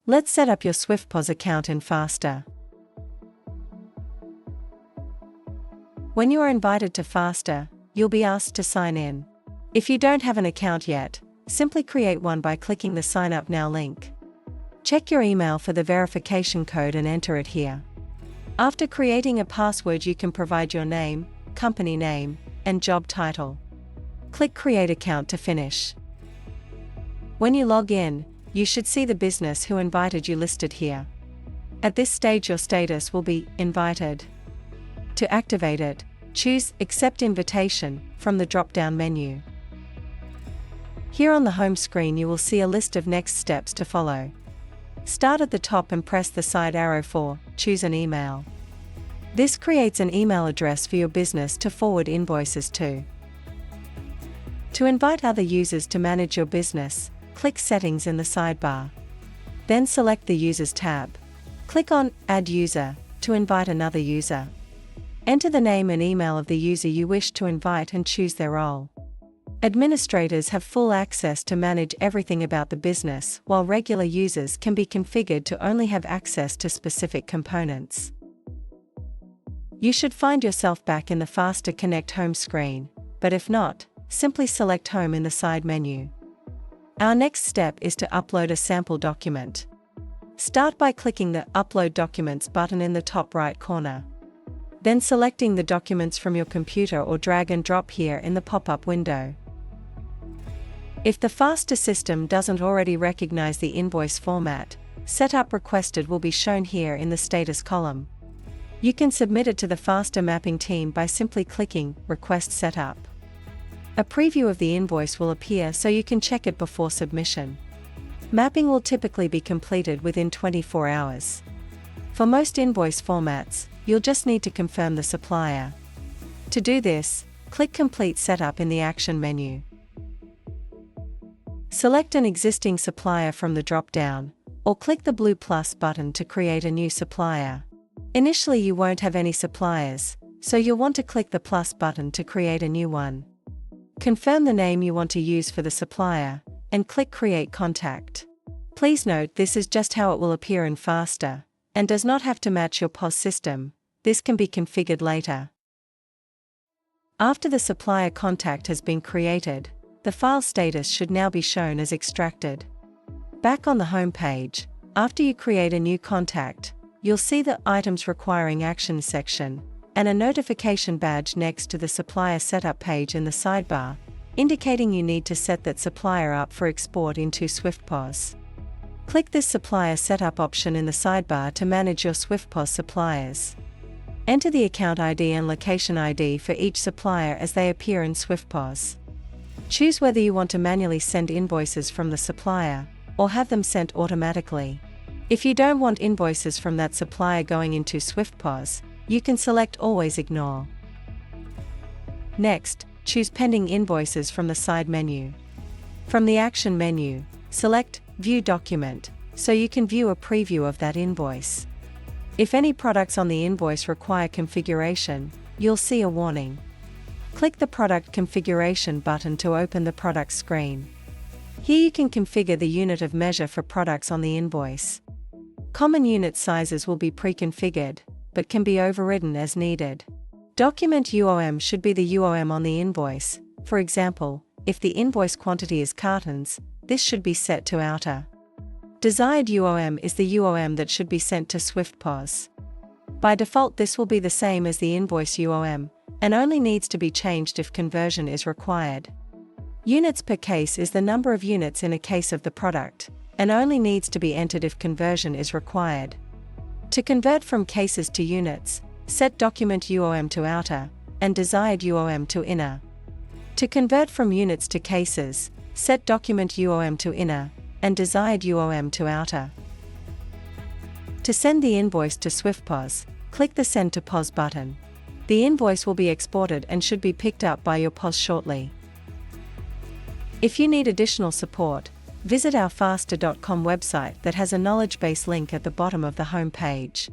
Let's set up your SwiftPOS account in FASSTA. When you are invited to FASSTA, you'll be asked to sign in. If you don't have an account yet, simply create one by clicking the Sign Up Now link. Check your email for the verification code and enter it here. After creating a password, you can provide your name, company name, and job title. Click Create Account to finish. When you log in, you should see the business who invited you listed here. At this stage, your status will be Invited. To activate it, choose Accept Invitation from the drop-down menu. Here on the home screen, you will see a list of next steps to follow. Start at the top and press the side arrow for Choose an email. This creates an email address for your business to forward invoices to. To invite other users to manage your business, click Settings in the sidebar. Then select the Users tab. Click on Add User to invite another user. Enter the name and email of the user you wish to invite and choose their role. Administrators have full access to manage everything about the business, while regular users can be configured to only have access to specific components. You should find yourself back in the FASSTA Connect home screen, but if not, simply select Home in the side menu. Our next step is to upload a sample document. Start by clicking the Upload Documents button in the top right corner. Then selecting the documents from your computer or drag and drop here in the pop-up window. If the FASSTA system doesn't already recognize the invoice format, Setup Requested will be shown here in the status column. You can submit it to the FASSTA mapping team by simply clicking Request Setup. A preview of the invoice will appear so you can check it before submission. Mapping will typically be completed within 24 hours. For most invoice formats, you'll just need to confirm the supplier. To do this, click Complete Setup in the Action menu. Select an existing supplier from the drop-down, or click the blue plus button to create a new supplier. Initially, you won't have any suppliers, so you'll want to click the plus button to create a new one. Confirm the name you want to use for the supplier, and click Create Contact. Please note this is just how it will appear in FASSTA, and does not have to match your POS system. This can be configured later. After the supplier contact has been created, the file status should now be shown as extracted. Back on the home page, after you create a new contact, you'll see the Items Requiring Action section, and a notification badge next to the supplier setup page in the sidebar, indicating you need to set that supplier up for export into SwiftPOS. Click this supplier setup option in the sidebar to manage your SwiftPOS suppliers. Enter the account ID and location ID for each supplier as they appear in SwiftPOS. Choose whether you want to manually send invoices from the supplier, or have them sent automatically. If you don't want invoices from that supplier going into SwiftPOS, you can select Always Ignore. Next, choose Pending Invoices from the side menu. From the Action menu, select View Document, so you can view a preview of that invoice. If any products on the invoice require configuration, you'll see a warning. Click the Product Configuration button to open the product screen. Here you can configure the unit of measure for products on the invoice. Common unit sizes will be pre-configured, but can be overridden as needed. Document UOM should be the UOM on the invoice. For example, if the invoice quantity is cartons, this should be set to outer. Desired UOM is the UOM that should be sent to SwiftPOS. By default, this will be the same as the invoice UOM, and only needs to be changed if conversion is required. Units per case is the number of units in a case of the product, and only needs to be entered if conversion is required. To convert from cases to units, set document UOM to outer, and desired UOM to inner. To convert from units to cases, set document UOM to inner, and desired UOM to outer. To send the invoice to SwiftPOS, click the Send to POS button. The invoice will be exported and should be picked up by your POS shortly. If you need additional support, visit our FASSTA.com website that has a knowledge base link at the bottom of the home page.